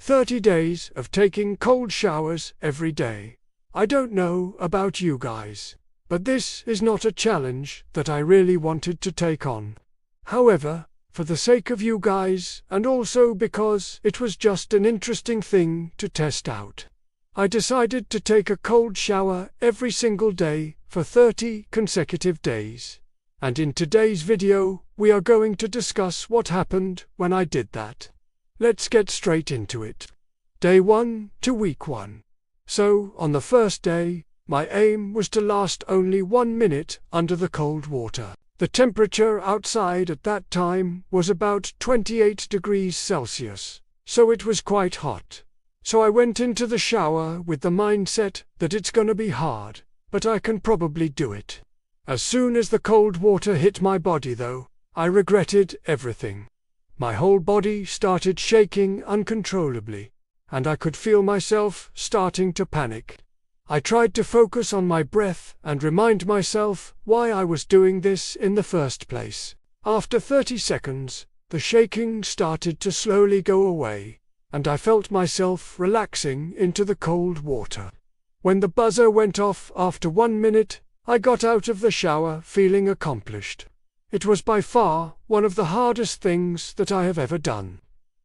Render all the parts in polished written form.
30 days of taking cold showers every day. I don't know about you guys, but this is not a challenge that I really wanted to take on. However, for the sake of you guys, and also because it was just an interesting thing to test out, I decided to take a cold shower every single day for 30 consecutive days. And in today's video, we are going to discuss what happened when I did that. Let's get straight into it. Day 1 to week 1. So, on the first day, my aim was to last only 1 minute under the cold water. The temperature outside at that time was about 28 degrees Celsius, so it was quite hot. So I went into the shower with the mindset that it's gonna be hard, but I can probably do it. As soon as the cold water hit my body though, I regretted everything. My whole body started shaking uncontrollably, and I could feel myself starting to panic. I tried to focus on my breath and remind myself why I was doing this in the first place. After 30 seconds, the shaking started to slowly go away, and I felt myself relaxing into the cold water. When the buzzer went off after 1 minute, I got out of the shower feeling accomplished. It was by far one of the hardest things that I have ever done.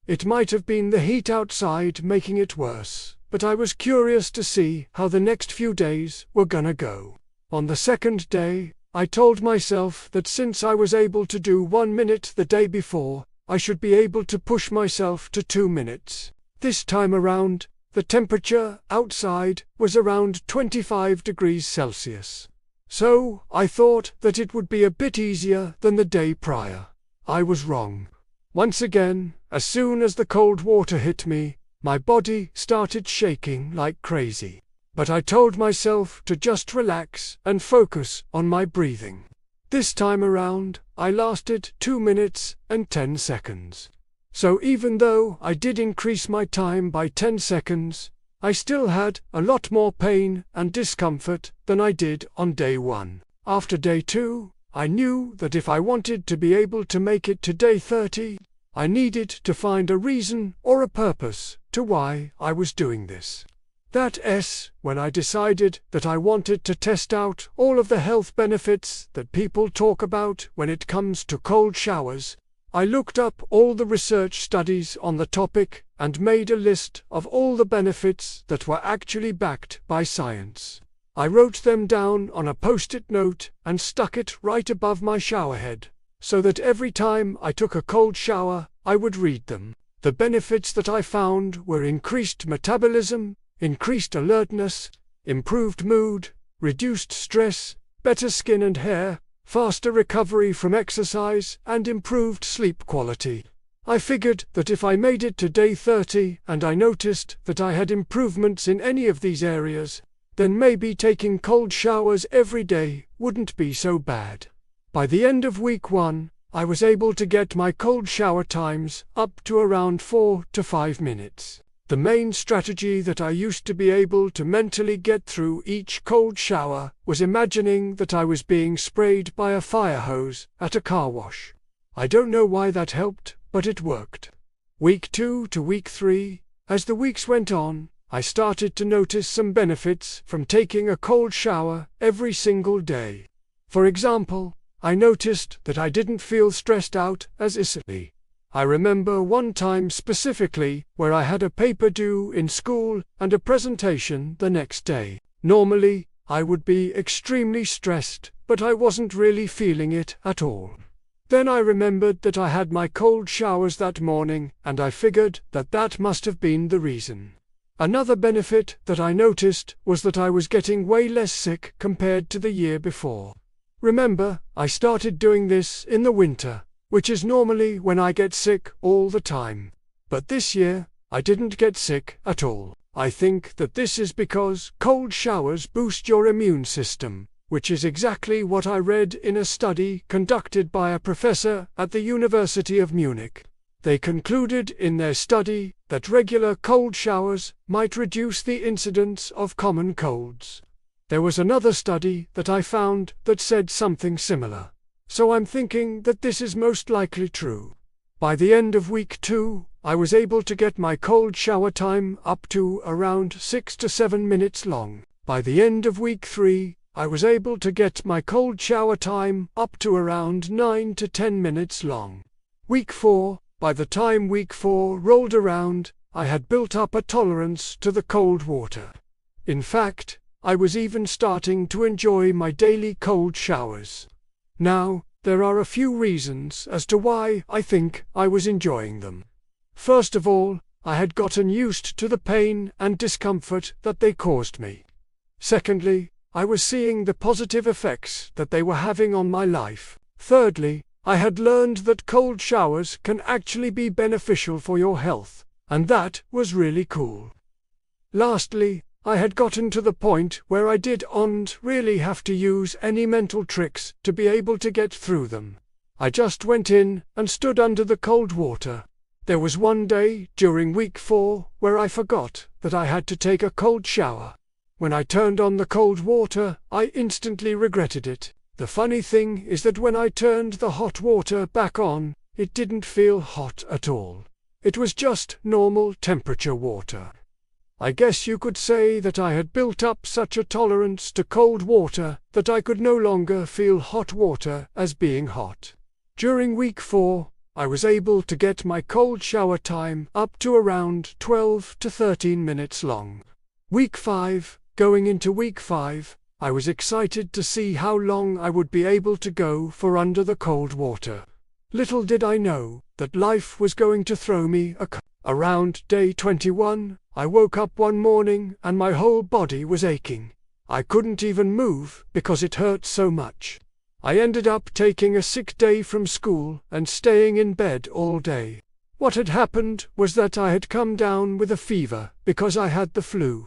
It might have been the heat outside making it worse, but I was curious to see how the next few days were gonna go. On the second day, I told myself that since I was able to do 1 minute the day before, I should be able to push myself to 2 minutes. This time around, the temperature outside was around 25 degrees Celsius. So, I thought that it would be a bit easier than the day prior. I was wrong. Once again, as soon as the cold water hit me, my body started shaking like crazy. But I told myself to just relax and focus on my breathing. This time around, I lasted 2 minutes and 10 seconds. So even though I did increase my time by 10 seconds, I still had a lot more pain and discomfort than I did on day 1. After day 2, I knew that if I wanted to be able to make it to day 30, I needed to find a reason or a purpose to why I was doing this. That's when I decided that I wanted to test out all of the health benefits that people talk about when it comes to cold showers. I looked up all the research studies on the topic and made a list of all the benefits that were actually backed by science. I wrote them down on a post-it note and stuck it right above my shower head, so that every time I took a cold shower, I would read them. The benefits that I found were increased metabolism, increased alertness, improved mood, reduced stress, better skin and hair, faster recovery from exercise, and improved sleep quality. I figured that if I made it to day 30 and I noticed that I had improvements in any of these areas, then maybe taking cold showers every day wouldn't be so bad. By the end of week 1, I was able to get my cold shower times up to around 4 to 5 minutes. The main strategy that I used to be able to mentally get through each cold shower was imagining that I was being sprayed by a fire hose at a car wash. I don't know why that helped, but it worked. Week 2 to week 3, as the weeks went on, I started to notice some benefits from taking a cold shower every single day. For example, I noticed that I didn't feel stressed out as easily. I remember one time specifically where I had a paper due in school and a presentation the next day. Normally, I would be extremely stressed, but I wasn't really feeling it at all. Then I remembered that I had my cold showers that morning, and I figured that that must have been the reason. Another benefit that I noticed was that I was getting way less sick compared to the year before. Remember, I started doing this in the winter, which is normally when I get sick all the time. But this year, I didn't get sick at all. I think that this is because cold showers boost your immune system, which is exactly what I read in a study conducted by a professor at the University of Munich. They concluded in their study that regular cold showers might reduce the incidence of common colds. There was another study that I found that said something similar. So I'm thinking that this is most likely true. By the end of week 2, I was able to get my cold shower time up to around 6 to 7 minutes long. By the end of week 3, I was able to get my cold shower time up to around 9 to 10 minutes long. Week 4, by the time week 4 rolled around, I had built up a tolerance to the cold water. In fact, I was even starting to enjoy my daily cold showers. Now, there are a few reasons as to why I think I was enjoying them. First of all, I had gotten used to the pain and discomfort that they caused me. Secondly, I was seeing the positive effects that they were having on my life. Thirdly, I had learned that cold showers can actually be beneficial for your health, and that was really cool. Lastly, I had gotten to the point where I didn't really have to use any mental tricks to be able to get through them. I just went in and stood under the cold water. There was one day during week 4 where I forgot that I had to take a cold shower. When I turned on the cold water, I instantly regretted it. The funny thing is that when I turned the hot water back on, it didn't feel hot at all. It was just normal temperature water. I guess you could say that I had built up such a tolerance to cold water that I could no longer feel hot water as being hot. During week 4, I was able to get my cold shower time up to around 12 to 13 minutes long. Week 5, going into week 5, I was excited to see how long I would be able to go for under the cold water. Little did I know that life was going to throw me a Around day 21, I woke up one morning and my whole body was aching. I couldn't even move because it hurt so much. I ended up taking a sick day from school and staying in bed all day. What had happened was that I had come down with a fever because I had the flu.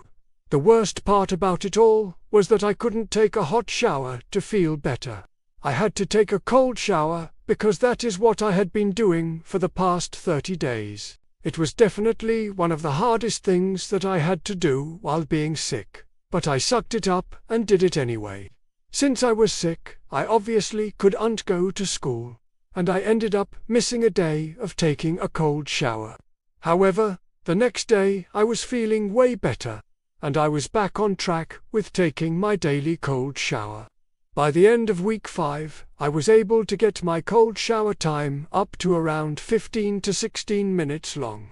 The worst part about it all was that I couldn't take a hot shower to feel better. I had to take a cold shower because that is what I had been doing for the past 30 days. It was definitely one of the hardest things that I had to do while being sick, but I sucked it up and did it anyway. Since I was sick, I obviously couldn't go to school, and I ended up missing a day of taking a cold shower. However, the next day I was feeling way better, and I was back on track with taking my daily cold shower. By the end of week 5, I was able to get my cold shower time up to around 15 to 16 minutes long.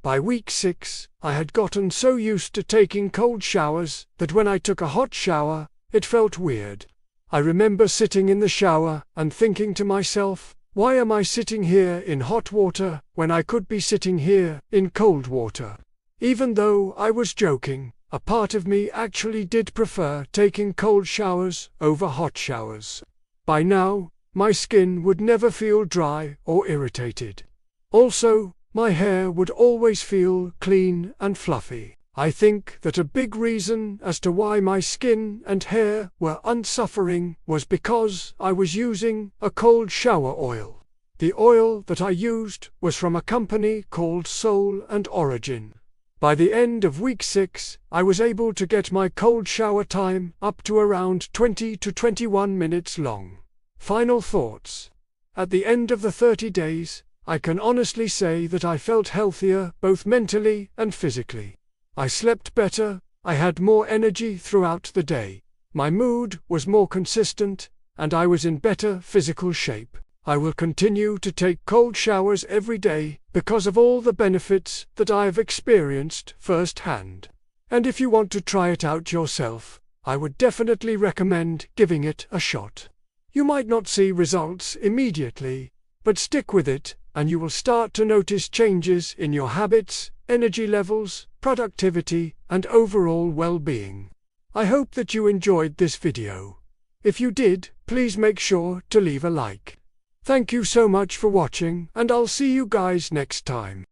By week 6, I had gotten so used to taking cold showers that when I took a hot shower, it felt weird. I remember sitting in the shower and thinking to myself, why am I sitting here in hot water when I could be sitting here in cold water? Even though I was joking, a part of me actually did prefer taking cold showers over hot showers. By now, my skin would never feel dry or irritated. Also, my hair would always feel clean and fluffy. I think that a big reason as to why my skin and hair were unsuffering was because I was using a cold shower oil. The oil that I used was from a company called Soul and Origin. By the end of week 6, I was able to get my cold shower time up to around 20 to 21 minutes long. Final thoughts. At the end of the 30 days, I can honestly say that I felt healthier both mentally and physically. I slept better, I had more energy throughout the day, my mood was more consistent, and I was in better physical shape. I will continue to take cold showers every day because of all the benefits that I have experienced firsthand. And if you want to try it out yourself, I would definitely recommend giving it a shot. You might not see results immediately, but stick with it and you will start to notice changes in your habits, energy levels, productivity, and overall well-being. I hope that you enjoyed this video. If you did, please make sure to leave a like. Thank you so much for watching, and I'll see you guys next time.